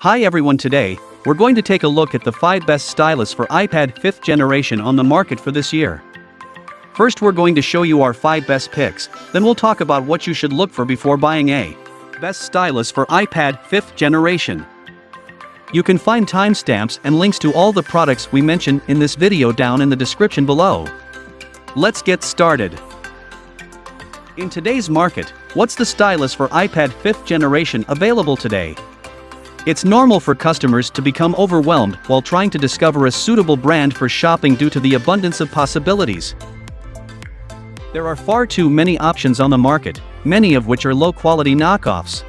Hi everyone, today, we're going to take a look at the 5 best stylus for iPad 5th generation on the market for this year. First, we're going to show you our 5 best picks, then we'll talk about what you should look for before buying a best stylus for iPad 5th generation. You can find timestamps and links to all the products we mention in this video down in the description below. Let's get started. In today's market, what's the stylus for iPad 5th generation available today? It's normal for customers to become overwhelmed while trying to discover a suitable brand for shopping due to the abundance of possibilities. There are far too many options on the market, many of which are low-quality knockoffs.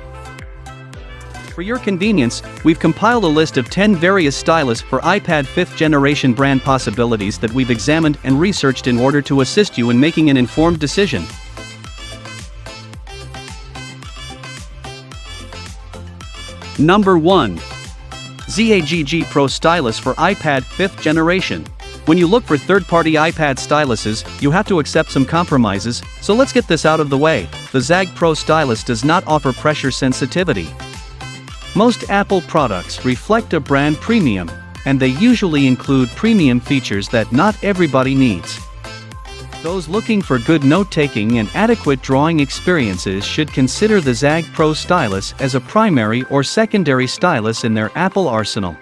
For your convenience, we've compiled a list of 10 various stylus for iPad 5th generation brand possibilities that we've examined and researched in order to assist you in making an informed decision. Number 1. Zagg Pro Stylus for iPad 5th generation. When you look for third-party iPad styluses, you have to accept some compromises, so let's get this out of the way. The Zagg Pro Stylus does not offer pressure sensitivity. Most Apple products reflect a brand premium, and they usually include premium features that not everybody needs. Those looking for good note-taking and adequate drawing experiences should consider the Zagg Pro Stylus as a primary or secondary stylus in their Apple arsenal.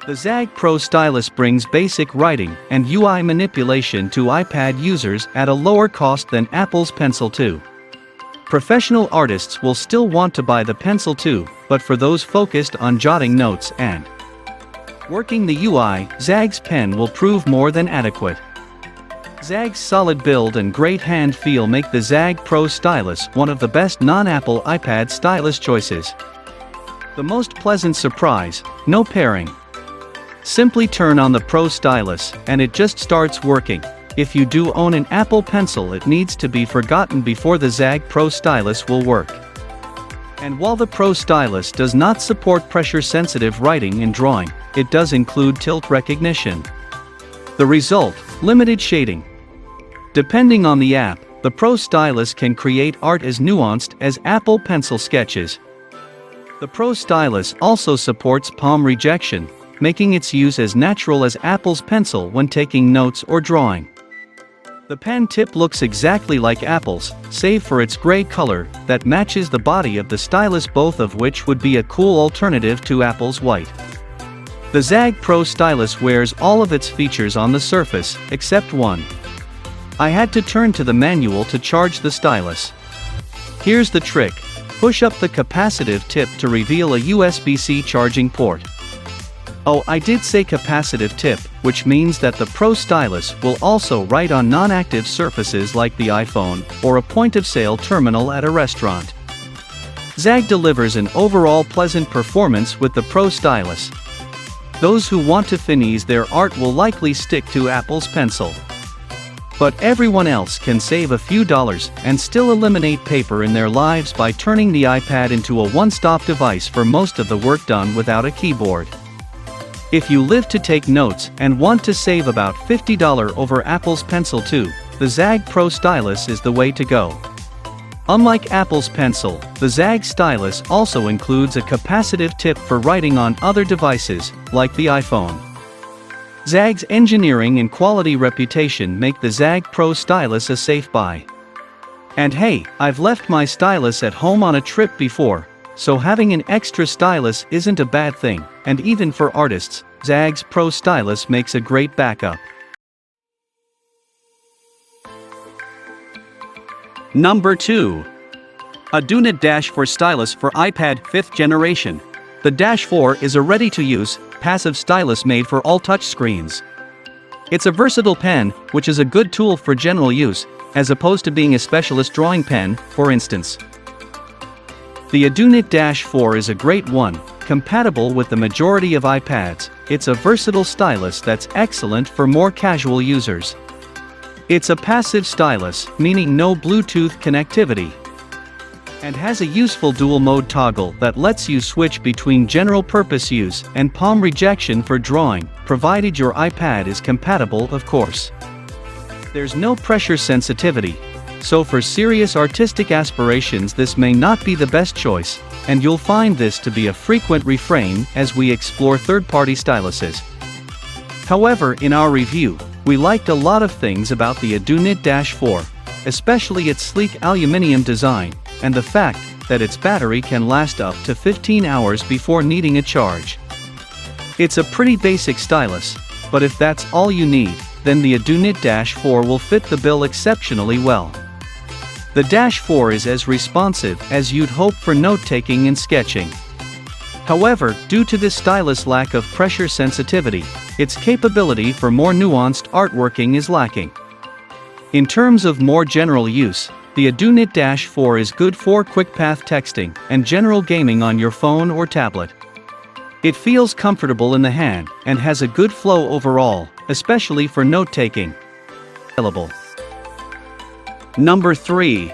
The Zagg Pro Stylus brings basic writing and UI manipulation to iPad users at a lower cost than Apple's Pencil 2. Professional artists will still want to buy the Pencil 2, but for those focused on jotting notes and working the UI, Zagg's pen will prove more than adequate. Zagg's solid build and great hand feel make the Zagg Pro Stylus one of the best non-Apple iPad stylus choices. The most pleasant surprise: no pairing. Simply turn on the Pro Stylus, and it just starts working. If you do own an Apple Pencil, it needs to be forgotten before the Zagg Pro Stylus will work. And while the Pro Stylus does not support pressure-sensitive writing and drawing, it does include tilt recognition. The result: limited shading. Depending on the app, the Pro Stylus can create art as nuanced as Apple Pencil sketches. The Pro Stylus also supports palm rejection, making its use as natural as Apple's Pencil when taking notes or drawing. The pen tip looks exactly like Apple's, save for its gray color that matches the body of the stylus, both of which would be a cool alternative to Apple's white. The Zagg Pro Stylus wears all of its features on the surface, except one. I had to turn to the manual to charge the stylus. Here's the trick: push up the capacitive tip to reveal a USB-C charging port. Oh, I did say capacitive tip, which means that the Pro Stylus will also write on non-active surfaces like the iPhone or a point-of-sale terminal at a restaurant. Zagg delivers an overall pleasant performance with the Pro Stylus. Those who want to finesse their art will likely stick to Apple's Pencil. But everyone else can save a few dollars and still eliminate paper in their lives by turning the iPad into a one-stop device for most of the work done without a keyboard. If you live to take notes and want to save about $50 over Apple's Pencil 2, the Zagg Pro Stylus is the way to go. Unlike Apple's Pencil, the Zagg Stylus also includes a capacitive tip for writing on other devices, like the iPhone. Zagg's engineering and quality reputation make the Zagg Pro Stylus a safe buy. And hey, I've left my stylus at home on a trip before, so having an extra stylus isn't a bad thing, and even for artists, Zagg's Pro Stylus makes a great backup. Number 2. Adonit Dash 4 Stylus for iPad 5th generation. The Dash 4 is a ready-to-use, passive stylus made for all touchscreens. It's a versatile pen, which is a good tool for general use, as opposed to being a specialist drawing pen, for instance. The Adonit Dash 4 is a great one, compatible with the majority of iPads. It's a versatile stylus that's excellent for more casual users. It's a passive stylus, meaning no Bluetooth connectivity, and has a useful dual-mode toggle that lets you switch between general-purpose use and palm rejection for drawing, provided your iPad is compatible, of course. There's no pressure sensitivity. So for serious artistic aspirations this may not be the best choice, and you'll find this to be a frequent refrain as we explore third-party styluses. However, in our review, we liked a lot of things about the Adonit Dash 4, especially its sleek aluminum design, and the fact that its battery can last up to 15 hours before needing a charge. It's a pretty basic stylus, but if that's all you need, then the Adonit Dash 4 will fit the bill exceptionally well. The Dash 4 is as responsive as you'd hope for note-taking and sketching. However, due to this stylus' lack of pressure sensitivity, its capability for more nuanced artworking is lacking. In terms of more general use, the Adonit Dash 4 is good for quick path texting and general gaming on your phone or tablet. It feels comfortable in the hand and has a good flow overall, especially for note-taking. Number 3.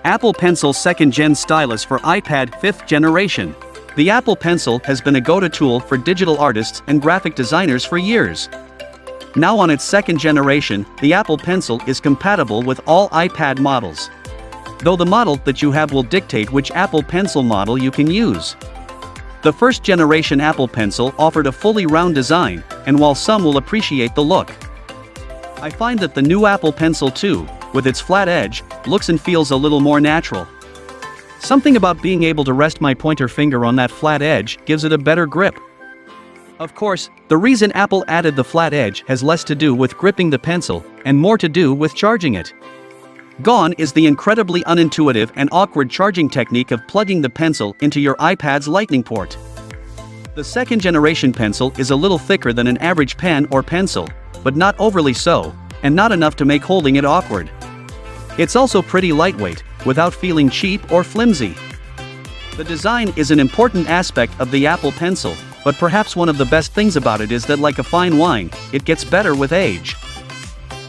Apple Pencil 2nd Gen Stylus for iPad 5th Generation. The Apple Pencil has been a go-to tool for digital artists and graphic designers for years. Now on its 2nd generation, the Apple Pencil is compatible with all iPad models. Though the model that you have will dictate which Apple Pencil model you can use. The 1st generation Apple Pencil offered a fully round design, and while some will appreciate the look, I find that the new Apple Pencil 2, with its flat edge, looks and feels a little more natural. Something about being able to rest my pointer finger on that flat edge gives it a better grip. Of course, the reason Apple added the flat edge has less to do with gripping the pencil, and more to do with charging it. Gone is the incredibly unintuitive and awkward charging technique of plugging the pencil into your iPad's Lightning port. The 2nd generation pencil is a little thicker than an average pen or pencil, but not overly so, and not enough to make holding it awkward. It's also pretty lightweight, without feeling cheap or flimsy. The design is an important aspect of the Apple Pencil, but perhaps one of the best things about it is that, like a fine wine, it gets better with age.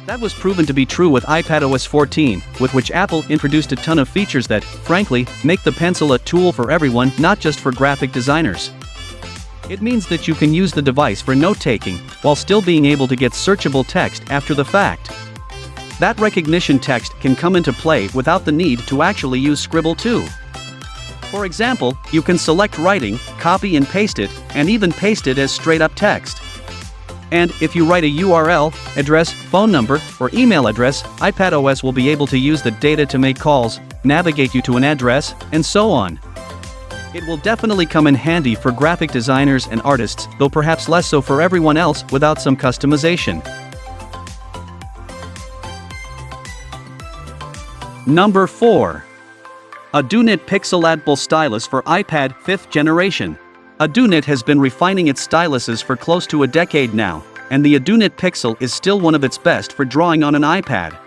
That was proven to be true with iPadOS 14, with which Apple introduced a ton of features that, frankly, make the pencil a tool for everyone, not just for graphic designers. It means that you can use the device for note-taking, while still being able to get searchable text after the fact. That recognition text can come into play without the need to actually use Scribble too. For example, you can select writing, copy and paste it, and even paste it as straight-up text. And if you write a URL, address, phone number, or email address, iPadOS will be able to use the data to make calls, navigate you to an address, and so on. It will definitely come in handy for graphic designers and artists, though perhaps less so for everyone else without some customization. Number 4. Adonit Pixel Stylus for iPad 5th Generation. Adonit has been refining its styluses for close to a decade now, and the Adonit Pixel is still one of its best for drawing on an iPad.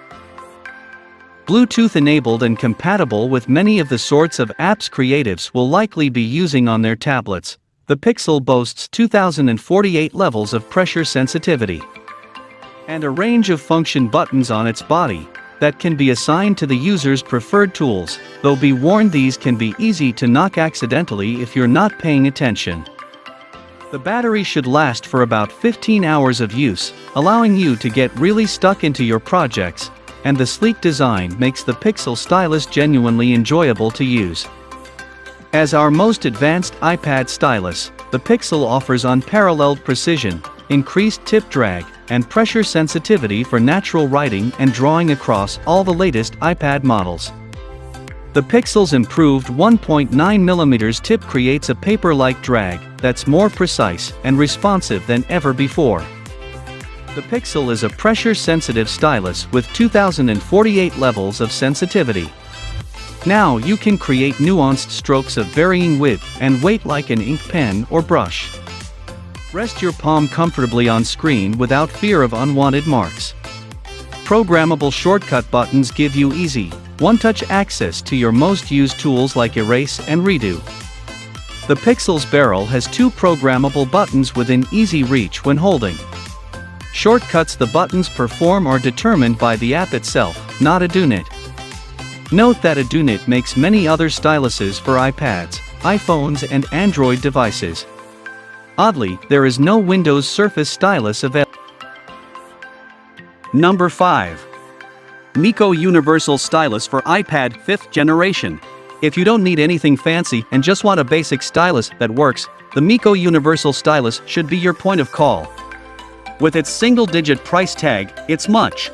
Bluetooth-enabled and compatible with many of the sorts of apps creatives will likely be using on their tablets, the Pixel boasts 2048 levels of pressure sensitivity and a range of function buttons on its body that can be assigned to the user's preferred tools, though be warned these can be easy to knock accidentally if you're not paying attention. The battery should last for about 15 hours of use, allowing you to get really stuck into your projects, and the sleek design makes the Pixel stylus genuinely enjoyable to use. As our most advanced iPad stylus, the Pixel offers unparalleled precision, increased tip drag, and pressure sensitivity for natural writing and drawing across all the latest iPad models. The Pixel's improved 1.9mm tip creates a paper-like drag that's more precise and responsive than ever before. The Pixel is a pressure-sensitive stylus with 2048 levels of sensitivity. Now you can create nuanced strokes of varying width and weight like an ink pen or brush. Rest your palm comfortably on screen without fear of unwanted marks. Programmable shortcut buttons give you easy, one-touch access to your most used tools like Erase and Redo. The Pixel's barrel has 2 programmable buttons within easy reach when holding. Shortcuts the buttons perform are determined by the app itself, not Adonit. Note that Adonit makes many other styluses for iPads, iPhones and Android devices. Oddly, there is no Windows Surface stylus available. Number 5. Miko Universal Stylus for iPad 5th generation. If you don't need anything fancy and just want a basic stylus that works, the Miko Universal Stylus should be your point of call. With its single-digit price tag, it's much.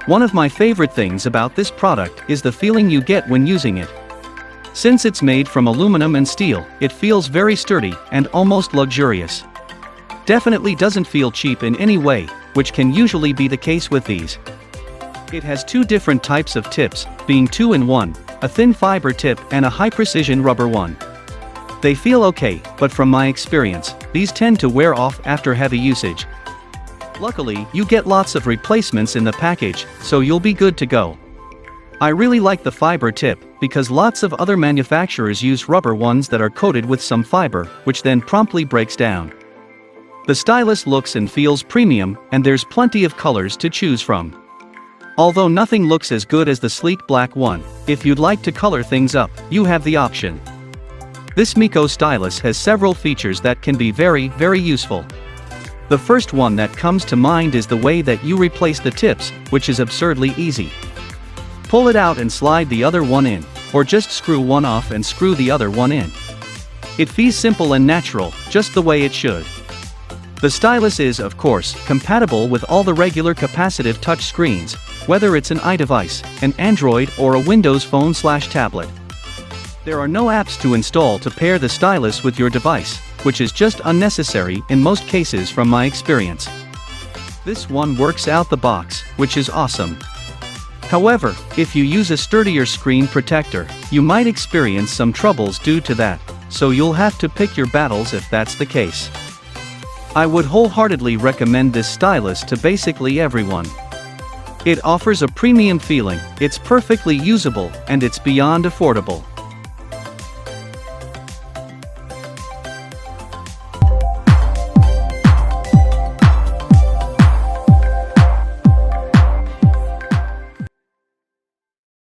One of my favorite things about this product is the feeling you get when using it. Since it's made from aluminum and steel, it feels very sturdy and almost luxurious. Definitely doesn't feel cheap in any way, which can usually be the case with these. It has two different types of tips, being 2-in-1, a thin fiber tip and a high-precision rubber one. They feel okay, but from my experience, these tend to wear off after heavy usage. Luckily, you get lots of replacements in the package, so you'll be good to go. I really like the fiber tip, because lots of other manufacturers use rubber ones that are coated with some fiber, which then promptly breaks down. The stylus looks and feels premium, and there's plenty of colors to choose from. Although nothing looks as good as the sleek black one, if you'd like to color things up, you have the option. This Miko stylus has several features that can be very useful. The first one that comes to mind is the way that you replace the tips, which is absurdly easy. Pull it out and slide the other one in, or just screw one off and screw the other one in. It feels simple and natural, just the way it should. The stylus is, of course, compatible with all the regular capacitive touch screens, whether it's an iDevice, an Android or a Windows phone/tablet. There are no apps to install to pair the stylus with your device, which is just unnecessary in most cases from my experience. This one works out the box, which is awesome. However, if you use a sturdier screen protector, you might experience some troubles due to that, so you'll have to pick your battles if that's the case. I would wholeheartedly recommend this stylus to basically everyone. It offers a premium feeling, it's perfectly usable, and it's beyond affordable.